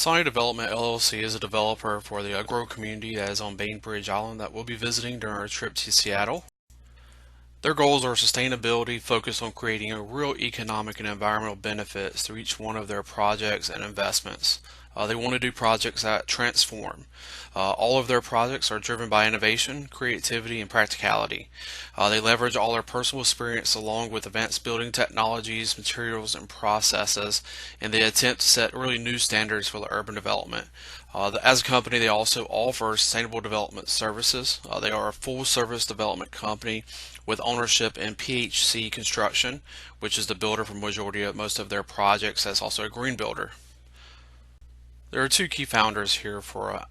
Asani Development LLC is a developer for the agro community that is on Bainbridge Island that we'll be visiting during our trip to Seattle. Their goals are sustainability, focused on creating a real economic and environmental benefits through each one of their projects and investments. They want to do projects that transform. All of their projects are driven by innovation, creativity, and practicality. They leverage all their personal experience along with advanced building technologies, materials, and processes in the attempt to set really new standards for the urban development. As a company, they also offer sustainable development services. They are a full service development company with ownership in PHC Construction, which is the builder for majority of most of their projects. That's also a green builder. There are two key founders here for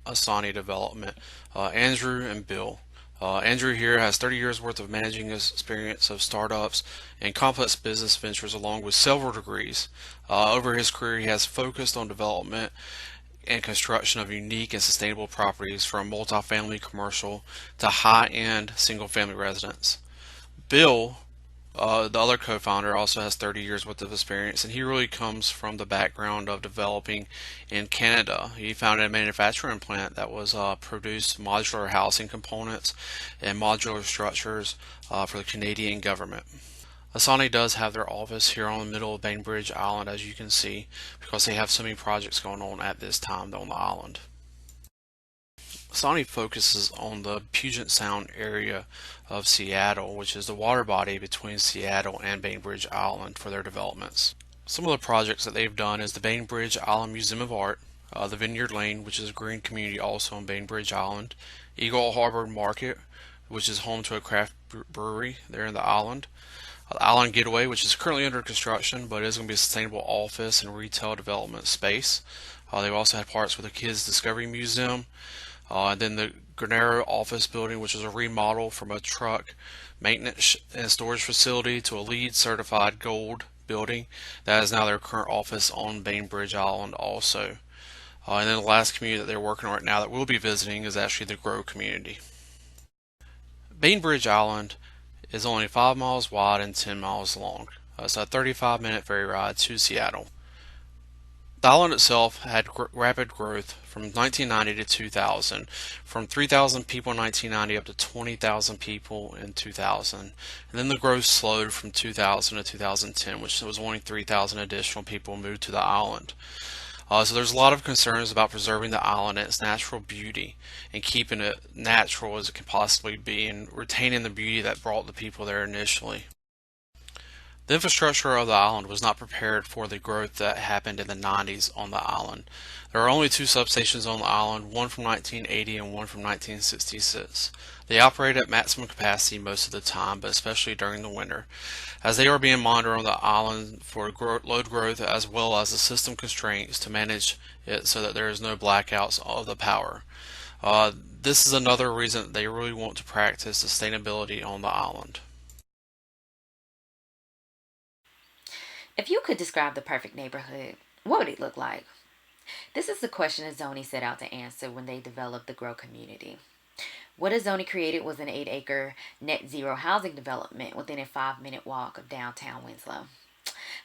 Asani Development, Andrew and Bill. Andrew here has 30 years worth of managing experience of startups and complex business ventures along with several degrees. Over his career, he has focused on development and construction of unique and sustainable properties from multifamily commercial to high-end single-family residence. Bill, the other co-founder, also has 30 years worth of experience, and he really comes from the background of developing in Canada. He founded a manufacturing plant that was produced modular housing components and modular structures for the Canadian government. Asani does have their office here on the middle of Bainbridge Island, as you can see, because they have so many projects going on at this time on the island. Asani focuses on the Puget Sound area of Seattle, which is the water body between Seattle and Bainbridge Island for their developments. Some of the projects that they've done is the Bainbridge Island Museum of Art, the Vineyard Lane, which is a green community also on Bainbridge Island, Eagle Harbor Market, which is home to a craft brewery there in the island, Island Getaway, which is currently under construction, but is going to be a sustainable office and retail development space. They've also had parts for the Kids Discovery Museum, and then the Granero office building, which is a remodel from a truck maintenance and storage facility to a LEED certified gold building. That is now their current office on Bainbridge Island also. And then the last community that they're working on right now that we'll be visiting is actually the Grow community. Bainbridge Island is only 5 miles wide and 10 miles long. It's a 35-minute ferry ride to Seattle. The island itself had rapid growth from 1990 to 2000, from 3,000 people in 1990 up to 20,000 people in 2000. And then the growth slowed from 2000 to 2010, which was only 3,000 additional people moved to the island. So there's a lot of concerns about preserving the island and its natural beauty and keeping it natural as it can possibly be and retaining the beauty that brought the people there initially. The infrastructure of the island was not prepared for the growth that happened in the 90s on the island. There are only two substations on the island, one from 1980 and one from 1966. They operate at maximum capacity most of the time, but especially during the winter, as they are being monitored on the island for load growth as well as the system constraints to manage it so that there is no blackouts of the power. This is another reason that they really want to practice sustainability on the island. If you could describe the perfect neighborhood, what would it look like? This is the question Azoni set out to answer when they developed the Grow community. What Azoni created was an 8-acre net zero housing development within a 5-minute walk of downtown Winslow.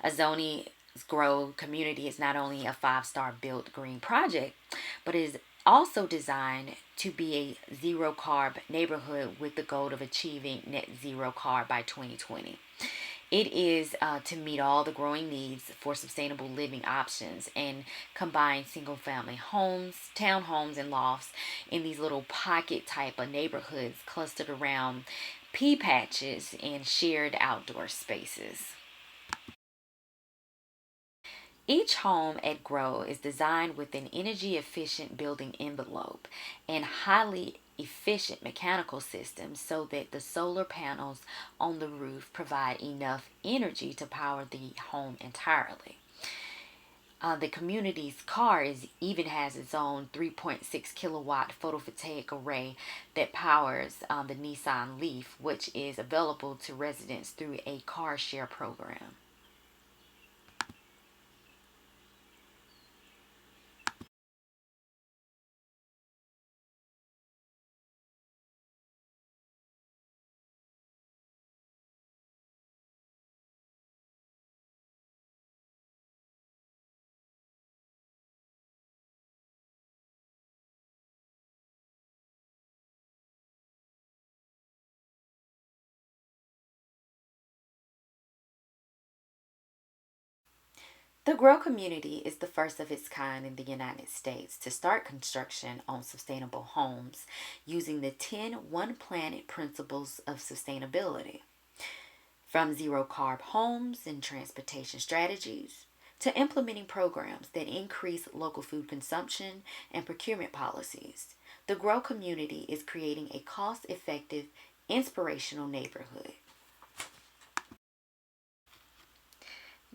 Azoni's Grow community is not only a 5-star built green project, but is also designed to be a zero carb neighborhood with the goal of achieving net zero carb by 2020. It is to meet all the growing needs for sustainable living options and combine single family homes, townhomes, and lofts in these little pocket type of neighborhoods clustered around pea patches and shared outdoor spaces. Each home at Grow is designed with an energy efficient building envelope and highly efficient mechanical systems so that the solar panels on the roof provide enough energy to power the home entirely. The community's car even has its own 3.6 kilowatt photovoltaic array that powers the Nissan Leaf, which is available to residents through a car share program. The Grow community is the first of its kind in the United States to start construction on sustainable homes using the 10 One Planet principles of sustainability. From zero carb homes and transportation strategies to implementing programs that increase local food consumption and procurement policies, the Grow community is creating a cost effective, inspirational neighborhood.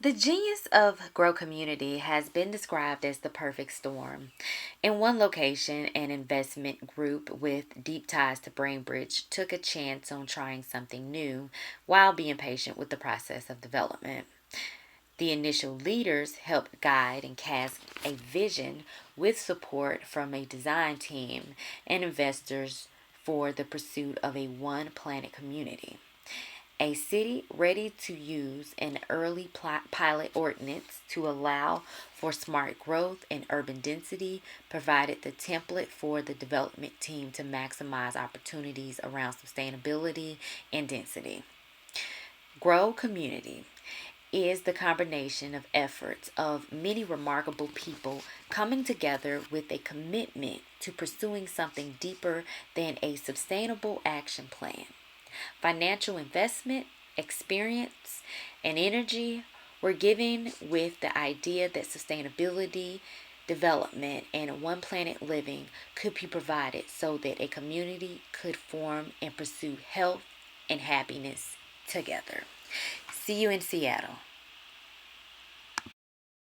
The genius of Grow Community has been described as the perfect storm. In one location, an investment group with deep ties to Bainbridge took a chance on trying something new while being patient with the process of development. The initial leaders helped guide and cast a vision with support from a design team and investors for the pursuit of a one planet community. A city ready to use an early pilot ordinance to allow for smart growth and urban density provided the template for the development team to maximize opportunities around sustainability and density. Grow Community is the combination of efforts of many remarkable people coming together with a commitment to pursuing something deeper than a sustainable action plan. Financial investment, experience, and energy were given with the idea that sustainability, development, and one planet living could be provided so that a community could form and pursue health and happiness together. See you in Seattle.